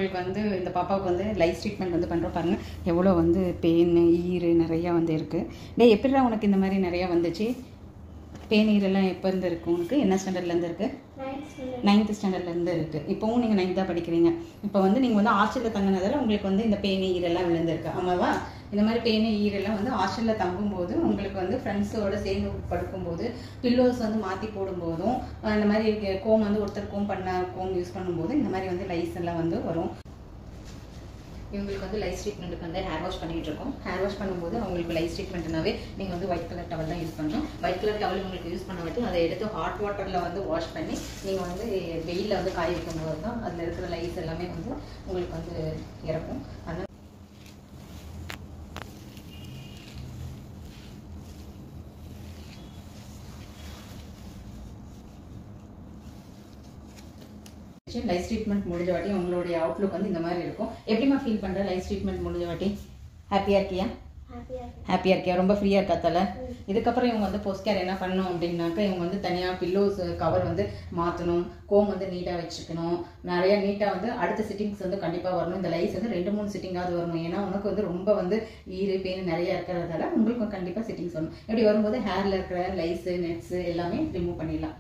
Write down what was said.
உங்களுக்கு வந்து இந்த பாப்பாவுக்கு வந்து லைஃப் ட்ரீட்மெண்ட் வந்து பண்ணுறோம் பாருங்கள். எவ்வளோ வந்து பெயின் ஈரு நிறையா வந்து இருக்குது. டே எப்படிடா உனக்கு இந்த மாதிரி நிறையா வந்துச்சு? பெயின் ஈரெல்லாம் எப்போ இருந்து இருக்குது உனக்கு? என்ன ஸ்டாண்டர்ட்லேருந்து இருக்குது? 9th ஸ்டாண்டர்ட்லேருந்து இருக்குது. இப்போவும் நீங்கள் 9th தான் படிக்கிறீங்க. இப்போ வந்து நீங்கள் வந்து ஹாஸ்டலில் தங்கினதால உங்களுக்கு வந்து இந்த பெயின் ஈரெல்லாம் விழுந்திருக்கு. ஆமாவா? இந்த மாதிரி பெயின் ஈரெல்லாம் வந்து ஹாஸ்டலில் தங்கும்போது உங்களுக்கு வந்து ஃப்ரெண்ட்ஸோடு சேர்ந்து படுக்கும்போது பில்லோஸ் வந்து மாற்றி போடும்போதும் இந்த மாதிரி கோம் வந்து ஒருத்தர் கோம் யூஸ் பண்ணும்போது இந்த மாதிரி வந்து லைஸ் எல்லாம் வந்து வரும். இவங்களுக்கு வந்து லைஃப் ட்ரீட்மெண்ட்டுக்கு வந்து ஹேர் வாஷ் பண்ணிகிட்டு இருக்கோம். ஹேர் வாஷ் பண்ணும்போது அவங்களுக்கு லைஃப் ட்ரீட்மெண்ட்னாவே நீங்கள் வந்து ஒயிட் கலர் டவல் தான் யூஸ் பண்ணணும். ஒயிட் கலர் டவல் உங்களுக்கு யூஸ் பண்ண விட்டு அதை எடுத்து ஹாட் வாட்டரில் வந்து வாஷ் பண்ணி நீங்கள் வந்து வெயிலில் வந்து காய வைக்கும்போது தான் அதில் இருக்கிற லைஸ் எல்லாமே வந்து உங்களுக்கு வந்து இறக்கும். அதனால் லைஃப் ட்ரீட்மெண்ட் முடிஞ்ச வாட்டி உங்களுடைய அவுட்லுக் வந்து இந்த மாதிரி இருக்கும். எப்படிமா ஃபீல் பண்ணுற லைஃப் ட்ரீட்மெண்ட் முடிஞ்ச வாட்டி? ஹாப்பியாக இருக்கியா? ஹாப்பியாக இருக்கியா? ரொம்ப ஃப்ரீயாக இருக்காத்தால? இதுக்கப்புறம் இவங்க வந்து போஸ்ட் கேர் என்ன பண்ணணும் அப்படின்னாக்கா இவங்க வந்து தனியாக பில்லோஸ் கவர் வந்து மாற்றணும், கோம் வந்து நீட்டாக வச்சுக்கணும், நிறையா நீட்டாக வந்து அடுத்த சிட்டிங்ஸ் வந்து கண்டிப்பாக வரணும். இந்த லைஸ் வந்து 2-3 சிட்டிங்காவது வரணும். ஏன்னா உனக்கு வந்து ரொம்ப வந்து ஈரு பெயின் நிறையா இருக்கிறதால உங்களுக்கு கண்டிப்பாக சிட்டிங்ஸ் வரணும். இப்படி வரும்போது ஹேரில் இருக்கிற லைஸு நெட்ஸு எல்லாமே ரிமூவ் பண்ணிடலாம்.